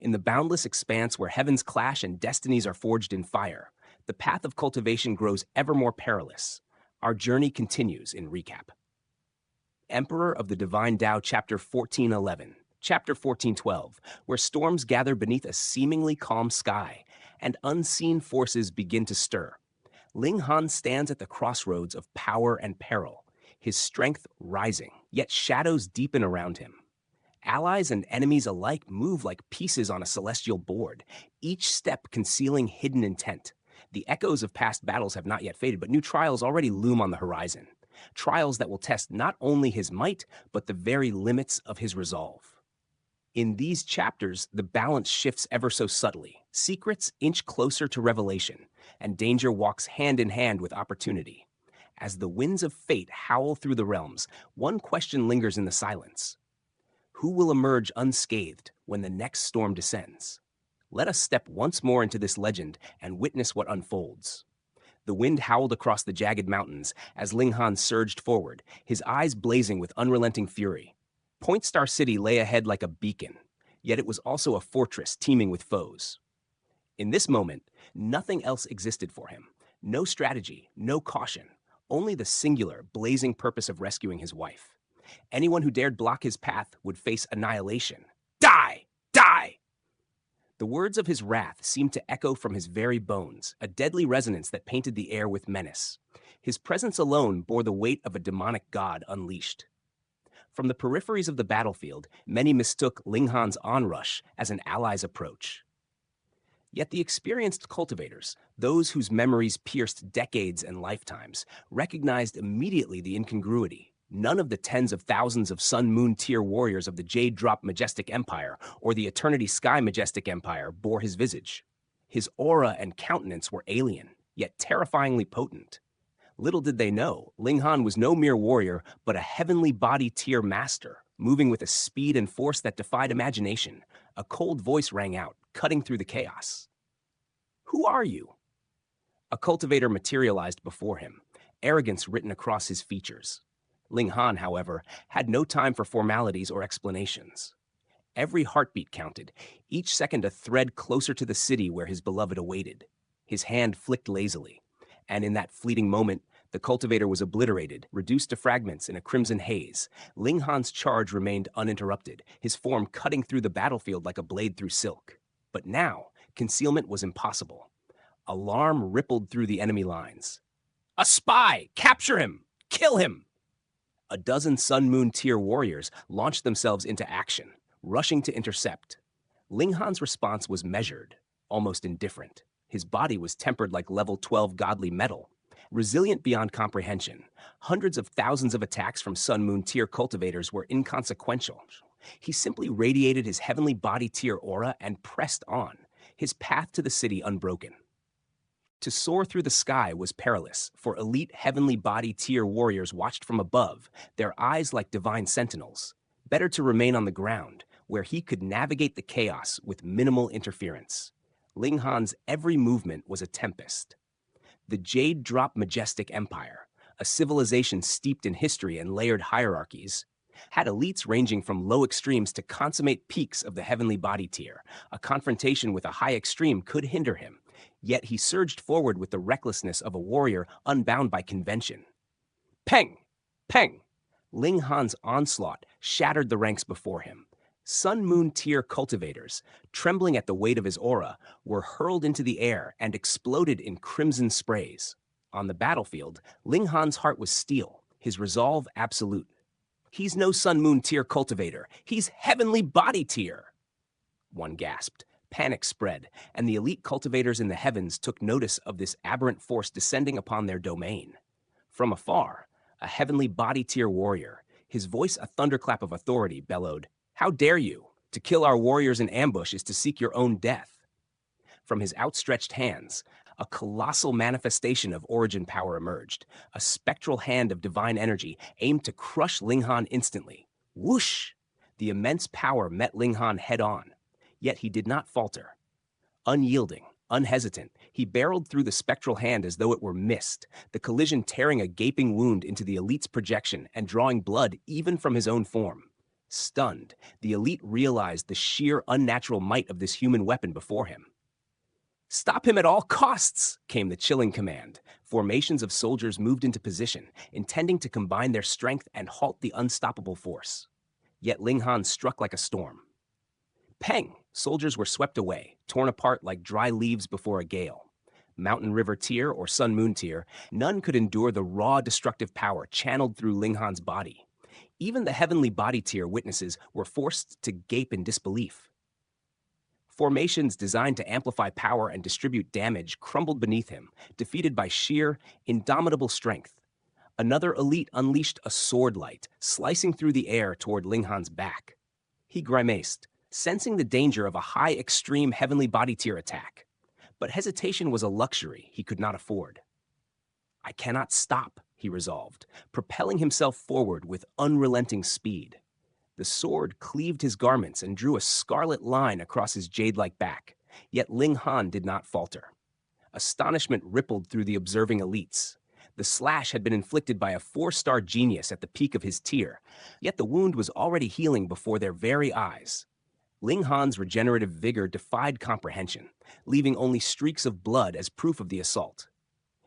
In the boundless expanse where heavens clash and destinies are forged in fire, the path of cultivation grows ever more perilous. Our journey continues in recap. Emperor of the Divine Dao Chapter 1411, Chapter 1412, where storms gather beneath a seemingly calm sky and unseen forces begin to stir. Ling Han stands at the crossroads of power and peril, his strength rising, yet shadows deepen around him. Allies and enemies alike move like pieces on a celestial board, each step concealing hidden intent. The echoes of past battles have not yet faded, but new trials already loom on the horizon. Trials that will test not only his might, but the very limits of his resolve. In these chapters, the balance shifts ever so subtly. Secrets inch closer to revelation, and danger walks hand in hand with opportunity. As the winds of fate howl through the realms, one question lingers in the silence. Who will emerge unscathed when the next storm descends? Let us step once more into this legend and witness what unfolds. The wind howled across the jagged mountains as Ling Han surged forward, his eyes blazing with unrelenting fury. Point Star City lay ahead like a beacon, yet it was also a fortress teeming with foes. In this moment, nothing else existed for him. No strategy, no caution, only the singular, blazing purpose of rescuing his wife. Anyone who dared block his path would face annihilation. Die! Die! The words of his wrath seemed to echo from his very bones, a deadly resonance that painted the air with menace. His presence alone bore the weight of a demonic god unleashed. From the peripheries of the battlefield, many mistook Ling Han's onrush as an ally's approach. Yet the experienced cultivators, those whose memories pierced decades and lifetimes, recognized immediately the incongruity. None of the tens of thousands of Sun-Moon tier warriors of the Jade Drop Majestic Empire or the Eternity Sky Majestic Empire bore his visage. His aura and countenance were alien, yet terrifyingly potent. Little did they know, Ling Han was no mere warrior, but a heavenly body tier master, moving with a speed and force that defied imagination. A cold voice rang out, cutting through the chaos. "Who are you?" A cultivator materialized before him, arrogance written across his features. Ling Han, however, had no time for formalities or explanations. Every heartbeat counted, each second a thread closer to the city where his beloved awaited. His hand flicked lazily, and in that fleeting moment, the cultivator was obliterated, reduced to fragments in a crimson haze. Ling Han's charge remained uninterrupted, his form cutting through the battlefield like a blade through silk. But now, concealment was impossible. Alarm rippled through the enemy lines. "A spy! Capture him! Kill him!" A dozen Sun-Moon tier warriors launched themselves into action, rushing to intercept. Ling Han's response was measured, almost indifferent. His body was tempered like level 12 godly metal, resilient beyond comprehension. Hundreds of thousands of attacks from Sun-Moon tier cultivators were inconsequential. He simply radiated his heavenly body tier aura and pressed on, his path to the city unbroken. To soar through the sky was perilous, for elite heavenly body tier warriors watched from above, their eyes like divine sentinels. Better to remain on the ground, where he could navigate the chaos with minimal interference. Ling Han's every movement was a tempest. The Jade Drop Majestic Empire, a civilization steeped in history and layered hierarchies, had elites ranging from low extremes to consummate peaks of the heavenly body tier. A confrontation with a high extreme could hinder him, yet he surged forward with the recklessness of a warrior unbound by convention. Peng! Peng! Ling Han's onslaught shattered the ranks before him. Sun-Moon tier cultivators, trembling at the weight of his aura, were hurled into the air and exploded in crimson sprays. On the battlefield, Ling Han's heart was steel, his resolve absolute. "He's no Sun-Moon tier cultivator, he's heavenly body tier!" One gasped. Panic spread, and the elite cultivators in the heavens took notice of this aberrant force descending upon their domain. From afar, a heavenly body tier warrior, his voice a thunderclap of authority, bellowed, "How dare you? To kill our warriors in ambush is to seek your own death." From his outstretched hands, a colossal manifestation of origin power emerged, a spectral hand of divine energy aimed to crush Ling Han instantly. Whoosh! The immense power met Ling Han head-on. Yet he did not falter. Unyielding, unhesitant, he barreled through the spectral hand as though it were mist, the collision tearing a gaping wound into the elite's projection and drawing blood even from his own form. Stunned, the elite realized the sheer unnatural might of this human weapon before him. "Stop him at all costs!" came the chilling command. Formations of soldiers moved into position, intending to combine their strength and halt the unstoppable force. Yet Ling Han struck like a storm. Peng! Soldiers were swept away, torn apart like dry leaves before a gale. Mountain River Tier or Sun Moon Tier, none could endure the raw destructive power channeled through Ling Han's body. Even the Heavenly Body Tier witnesses were forced to gape in disbelief. Formations designed to amplify power and distribute damage crumbled beneath him, defeated by sheer, indomitable strength. Another elite unleashed a sword light, slicing through the air toward Ling Han's back. He grimaced, sensing the danger of a high extreme Heavenly Body Tier attack. But hesitation was a luxury he could not afford. "I cannot stop," he resolved, propelling himself forward with unrelenting speed. The sword cleaved his garments and drew a scarlet line across his jade-like back, yet Ling Han did not falter. Astonishment rippled through the observing elites. The slash had been inflicted by a 4-star genius at the peak of his tier, yet the wound was already healing before their very eyes. Ling Han's regenerative vigor defied comprehension, leaving only streaks of blood as proof of the assault.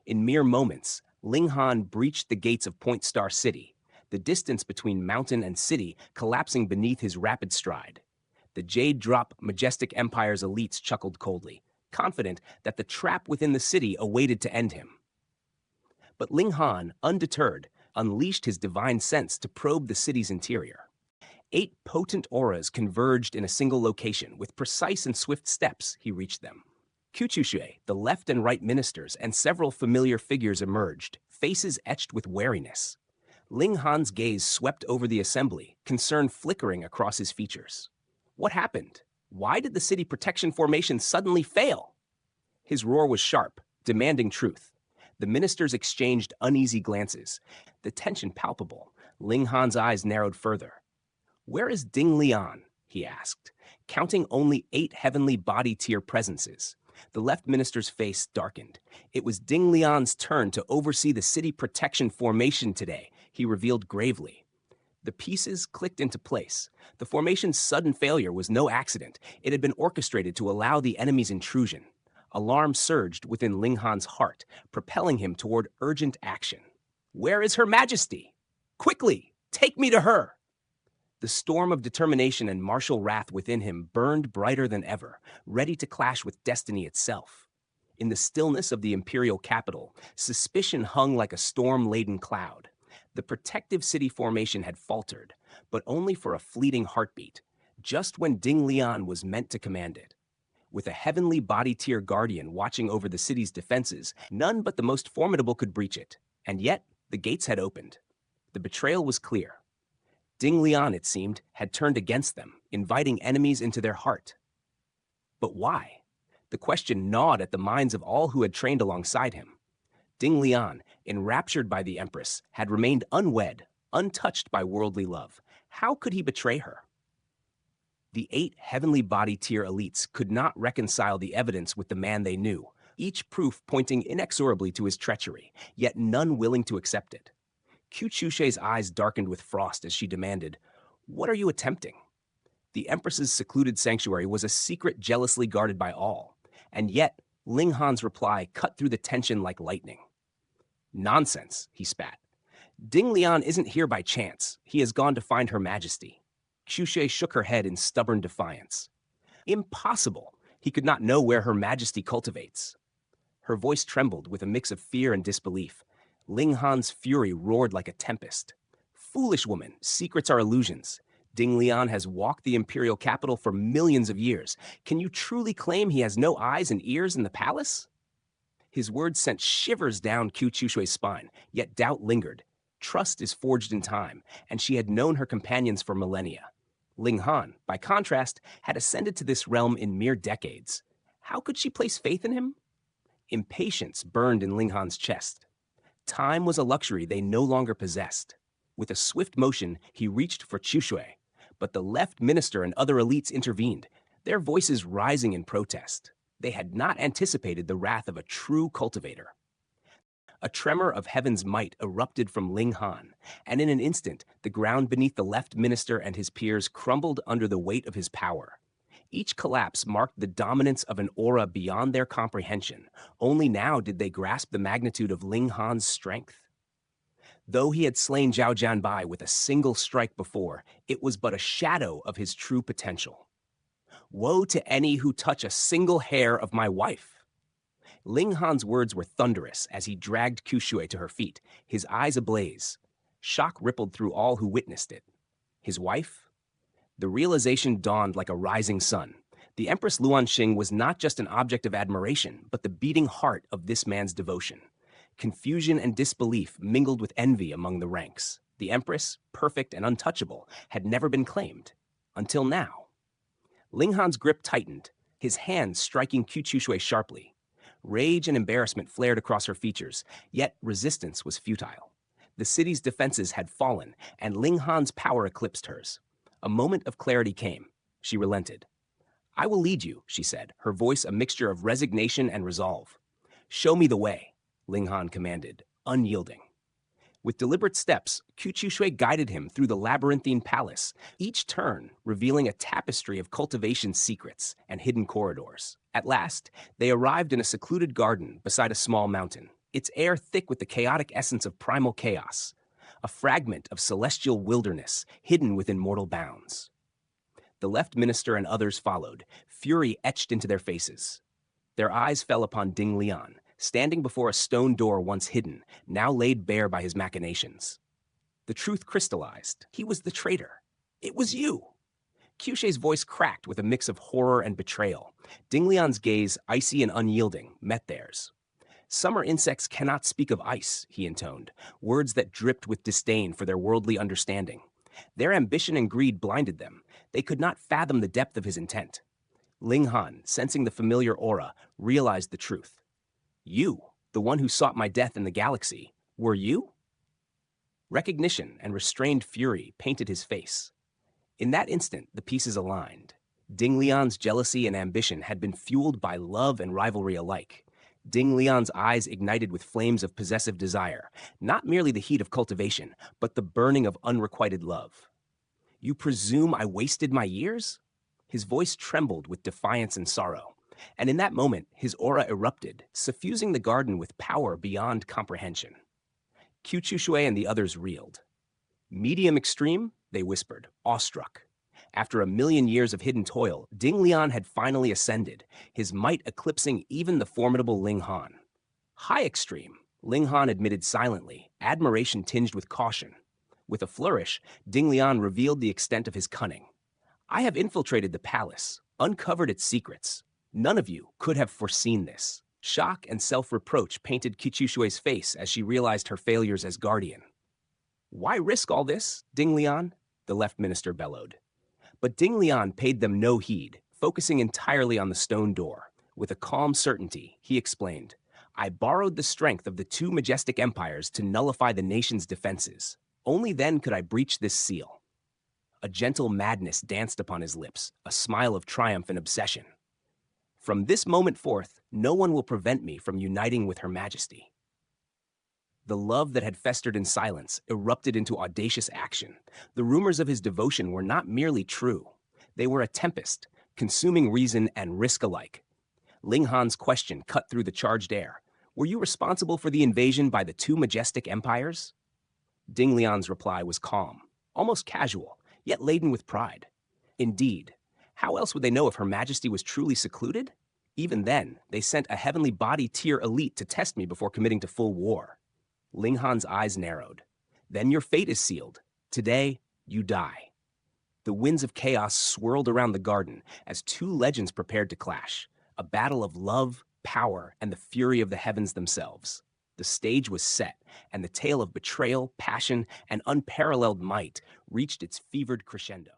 In mere moments, Ling Han breached the gates of Point Star City, the distance between mountain and city collapsing beneath his rapid stride. The Jade Drop Majestic Empire's elites chuckled coldly, confident that the trap within the city awaited to end him. But Ling Han, undeterred, unleashed his divine sense to probe the city's interior. 8 potent auras converged in a single location. With precise and swift steps, he reached them. Kuchushui, the left and right ministers, and several familiar figures emerged, faces etched with wariness. Ling Han's gaze swept over the assembly, concern flickering across his features. What happened? Why did the city protection formation suddenly fail? His roar was sharp, demanding truth. The ministers exchanged uneasy glances, the tension palpable. Ling Han's eyes narrowed further. "Where is Ding Lian?" he asked, counting only 8 Heavenly Body Tier presences. The left minister's face darkened. It was Ding Lian's turn to oversee the city protection formation today, he revealed gravely. The pieces clicked into place. The formation's sudden failure was no accident. It had been orchestrated to allow the enemy's intrusion. Alarm surged within Ling Han's heart, propelling him toward urgent action. "Where is Her Majesty? Quickly, take me to her!" The storm of determination and martial wrath within him burned brighter than ever, ready to clash with destiny itself. In the stillness of the imperial capital, suspicion hung like a storm-laden cloud. The protective city formation had faltered, but only for a fleeting heartbeat, just when Ding Lian was meant to command it. With a Heavenly Body Tier guardian watching over the city's defenses, none but the most formidable could breach it. And yet, the gates had opened. The betrayal was clear. Ding Lian, it seemed, had turned against them, inviting enemies into their heart. But why? The question gnawed at the minds of all who had trained alongside him. Ding Lian, enraptured by the Empress, had remained unwed, untouched by worldly love. How could he betray her? The 8 Heavenly Body Tier elites could not reconcile the evidence with the man they knew, each proof pointing inexorably to his treachery, yet none willing to accept it. Kuchushui's eyes darkened with frost as she demanded, "What are you attempting?" The Empress's secluded sanctuary was a secret jealously guarded by all, and yet Ling Han's reply cut through the tension like lightning. "Nonsense," he spat. "Ding Lian isn't here by chance. He has gone to find Her Majesty." Kuchushui shook her head in stubborn defiance. "Impossible. He could not know where Her Majesty cultivates." Her voice trembled with a mix of fear and disbelief. Ling Han's fury roared like a tempest. "Foolish woman, secrets are illusions. Ding Lian has walked the imperial capital for millions of years. Can you truly claim he has no eyes and ears in the palace?" His words sent shivers down Kuchushui's spine, yet doubt lingered. Trust is forged in time, and she had known her companions for millennia. Ling Han, by contrast, had ascended to this realm in mere decades. How could she place faith in him? Impatience burned in Ling Han's chest. Time was a luxury they no longer possessed. With a swift motion, he reached for Kuchushui, but the left minister and other elites intervened, their voices rising in protest. They had not anticipated the wrath of a true cultivator. A tremor of heaven's might erupted from Ling Han, and in an instant, the ground beneath the left minister and his peers crumbled under the weight of his power. Each collapse marked the dominance of an aura beyond their comprehension. Only now did they grasp the magnitude of Ling Han's strength. Though he had slain Zhao Jianbai with a single strike before, it was but a shadow of his true potential. Woe to any who touch a single hair of my wife! Ling Han's words were thunderous as he dragged Qiushui to her feet, his eyes ablaze. Shock rippled through all who witnessed it. His wife? The realization dawned like a rising sun. The Empress Luanxing was not just an object of admiration, but the beating heart of this man's devotion. Confusion and disbelief mingled with envy among the ranks. The Empress, perfect and untouchable, had never been claimed. Until now. Ling Han's grip tightened, his hands striking Qiushui sharply. Rage and embarrassment flared across her features, yet resistance was futile. The city's defenses had fallen, and Ling Han's power eclipsed hers. A moment of clarity came. She relented. I will lead you, she said, her voice a mixture of resignation and resolve. Show me the way, Ling Han commanded, unyielding. With deliberate steps, Qiushui guided him through the labyrinthine palace, each turn revealing a tapestry of cultivation secrets and hidden corridors. At last, they arrived in a secluded garden beside a small mountain, its air thick with the chaotic essence of primal chaos, a fragment of celestial wilderness hidden within mortal bounds. The left minister and others followed, fury etched into their faces. Their eyes fell upon Ding Lian, standing before a stone door once hidden, now laid bare by his machinations. The truth crystallized. He was the traitor. It was you. Qiushui's voice cracked with a mix of horror and betrayal. Ding Lian's gaze, icy and unyielding, met theirs. Summer insects cannot speak of ice, he intoned, words that dripped with disdain for their worldly understanding. Their ambition and greed blinded them. They could not fathom the depth of his intent. Ling Han, sensing the familiar aura, realized the truth. You, the one who sought my death in the galaxy, were you? Recognition and restrained fury painted his face. In that instant, the pieces aligned. Ding Lian's jealousy and ambition had been fueled by love and rivalry alike. Ding Lian's eyes ignited with flames of possessive desire, not merely the heat of cultivation, but the burning of unrequited love. You presume I wasted my years? His voice trembled with defiance and sorrow. And in that moment, his aura erupted, suffusing the garden with power beyond comprehension. Qiushui and the others reeled. Medium extreme, they whispered, awestruck. After 1,000,000 years of hidden toil, Ding Lian had finally ascended, his might eclipsing even the formidable Ling Han. High extreme, Ling Han admitted silently, admiration tinged with caution. With a flourish, Ding Lian revealed the extent of his cunning. I have infiltrated the palace, uncovered its secrets. None of you could have foreseen this. Shock and self-reproach painted Qiushui's face as she realized her failures as guardian. Why risk all this, Ding Lian? The left minister bellowed. But Ding Lian paid them no heed, focusing entirely on the stone door. With a calm certainty, he explained, I borrowed the strength of the two majestic empires to nullify the nation's defenses. Only then could I breach this seal. A gentle madness danced upon his lips, a smile of triumph and obsession. From this moment forth, no one will prevent me from uniting with Her Majesty. The love that had festered in silence erupted into audacious action. The rumors of his devotion were not merely true. They were a tempest, consuming reason and risk alike. Ling Han's question cut through the charged air. Were you responsible for the invasion by the two majestic empires? Ding Lian's reply was calm, almost casual, yet laden with pride. Indeed, how else would they know if Her Majesty was truly secluded? Even then, they sent a heavenly body tier elite to test me before committing to full war. Ling Han's eyes narrowed. Then your fate is sealed. Today, you die. The winds of chaos swirled around the garden as two legends prepared to clash, a battle of love, power, and the fury of the heavens themselves. The stage was set, and the tale of betrayal, passion, and unparalleled might reached its fevered crescendo.